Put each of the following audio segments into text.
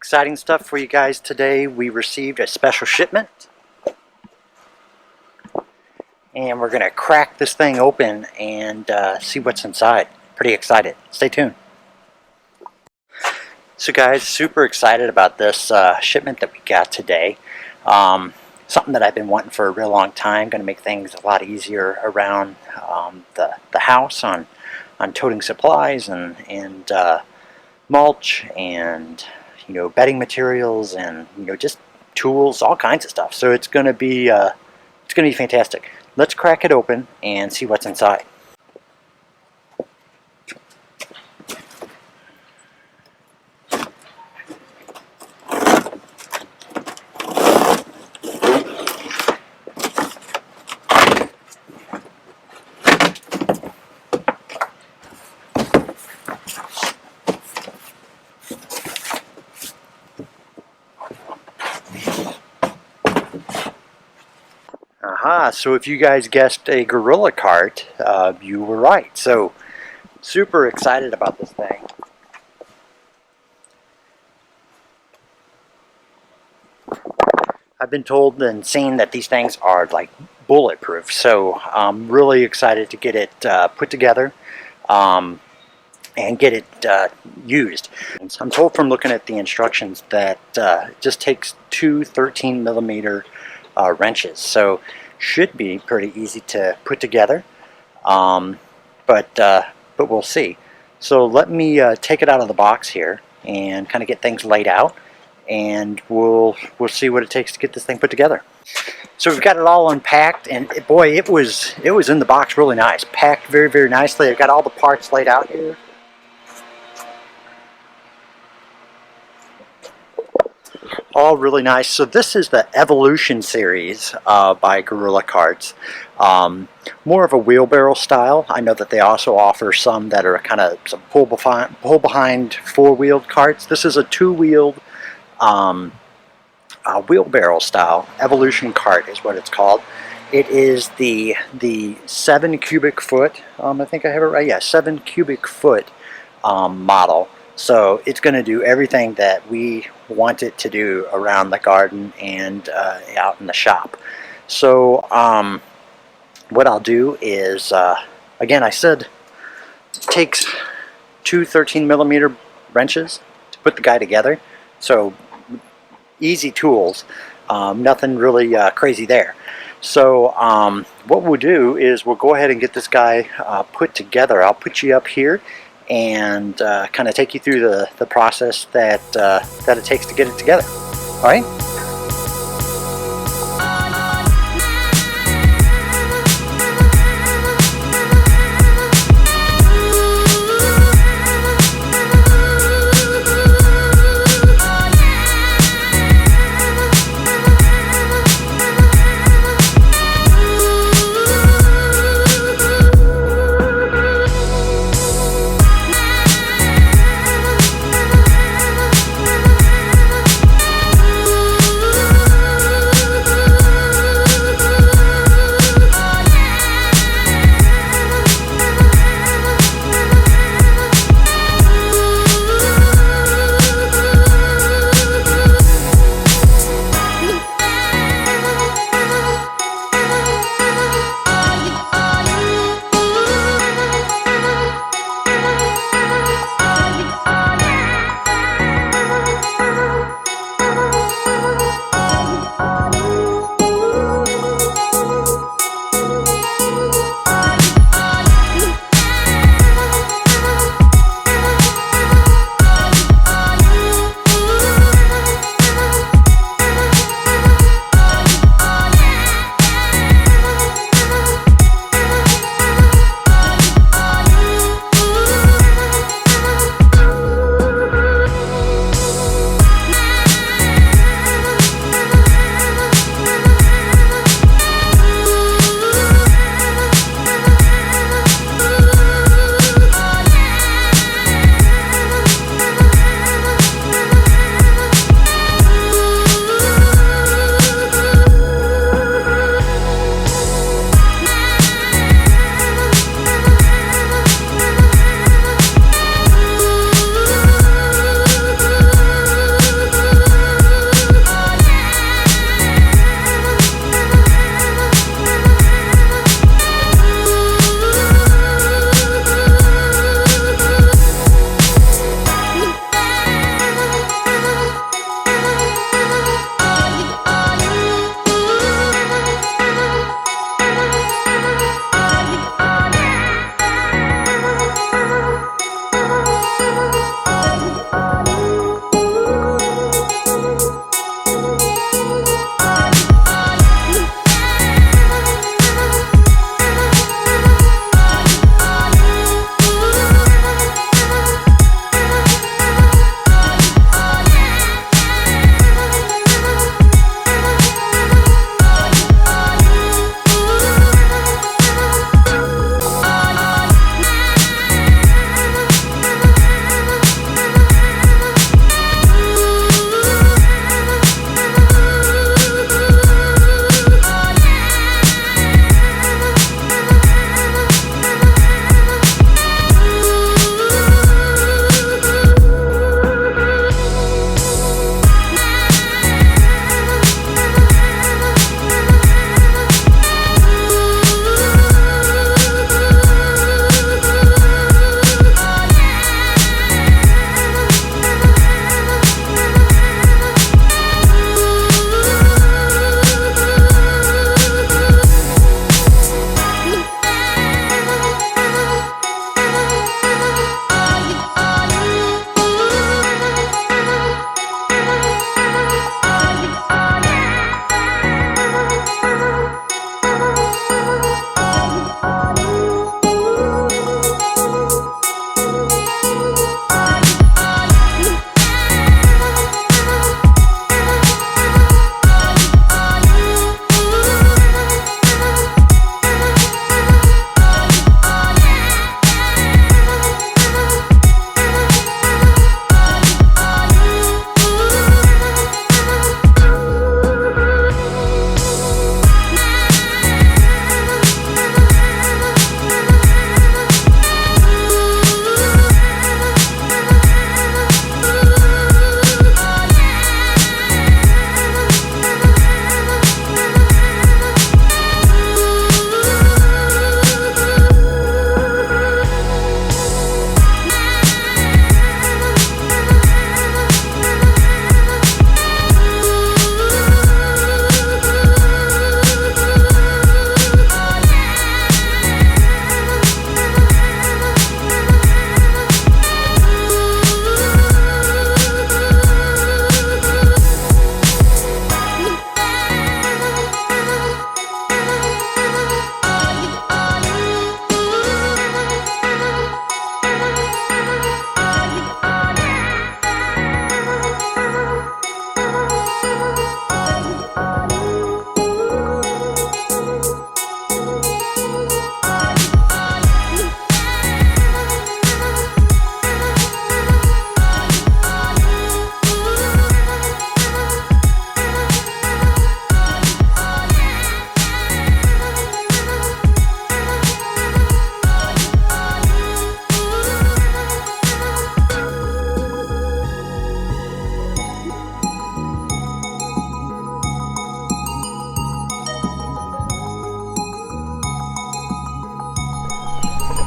Exciting stuff for you guys today. We received a special shipment and we're going to crack this thing open and see what's inside. Pretty excited. Stay tuned. So guys, super excited about this shipment that we got today. Something that I've been wanting for a real long time. Going to make things a lot easier around the house on toting supplies and mulch and bedding materials and just tools, all kinds of stuff. So it's going to be fantastic. Let's crack it open and see what's inside. So if you guys guessed a gorilla cart, you were right. So super excited about this thing. I've been told and seen that these things are like bulletproof, so I'm really excited to get it put together and get it used. I'm told from looking at the instructions that it just takes two 13mm wrenches, so should be pretty easy to put together, but we'll see. So let me take it out of the box here and kind of get things laid out, and we'll see what it takes to get this thing put together. So we've got it all unpacked, and boy, it was in the box really nice, packed very, very nicely. I've got all the parts laid out here. All really nice. So this is the Evolution series by Gorilla Carts. More of a wheelbarrow style. I know that they also offer some that are kind of some pull behind four-wheeled carts. This is a two-wheeled wheelbarrow style. Evolution cart is what it's called. It is the 7 cubic foot. I think I have it right. Yeah, 7 cubic foot model. So it's going to do everything that we want it to do around the garden and out in the shop. So what I'll do is, again, I said it takes two 13mm wrenches to put the guy together. So easy tools, nothing really crazy there. So what we'll do is we'll go ahead and get this guy put together. I'll put you up here and kind of take you through the process that it takes to get it together. All right?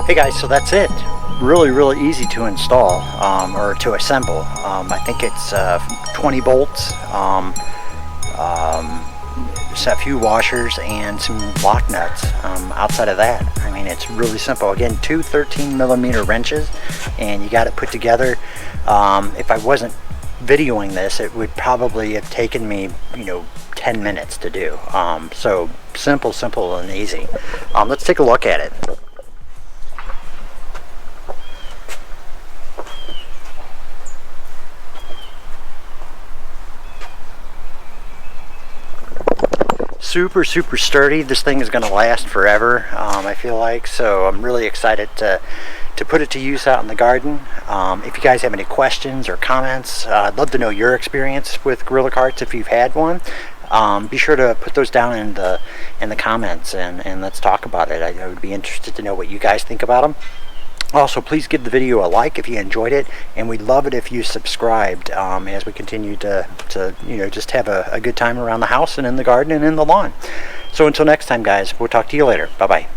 Hey guys, so that's it. Really easy to install or to assemble. I think it's 20 bolts, just a few washers and some lock nuts. Outside of that, I mean, it's really simple. Again, two 13mm wrenches, and you got it put together. If I wasn't videoing this, it would probably have taken me, 10 minutes to do. So simple and easy. Let's take a look at it. Super sturdy. This thing is going to last forever, I feel like, so I'm really excited to put it to use out in the garden. If you guys have any questions or comments, I'd love to know your experience with Gorilla Carts if you've had one. Be sure to put those down in the comments, and let's talk about it. I would be interested to know what you guys think about them. Also, please give the video a like if you enjoyed it, and we'd love it if you subscribed as we continue to just have a good time around the house and in the garden and in the lawn. So until next time, guys, we'll talk to you later. Bye-bye.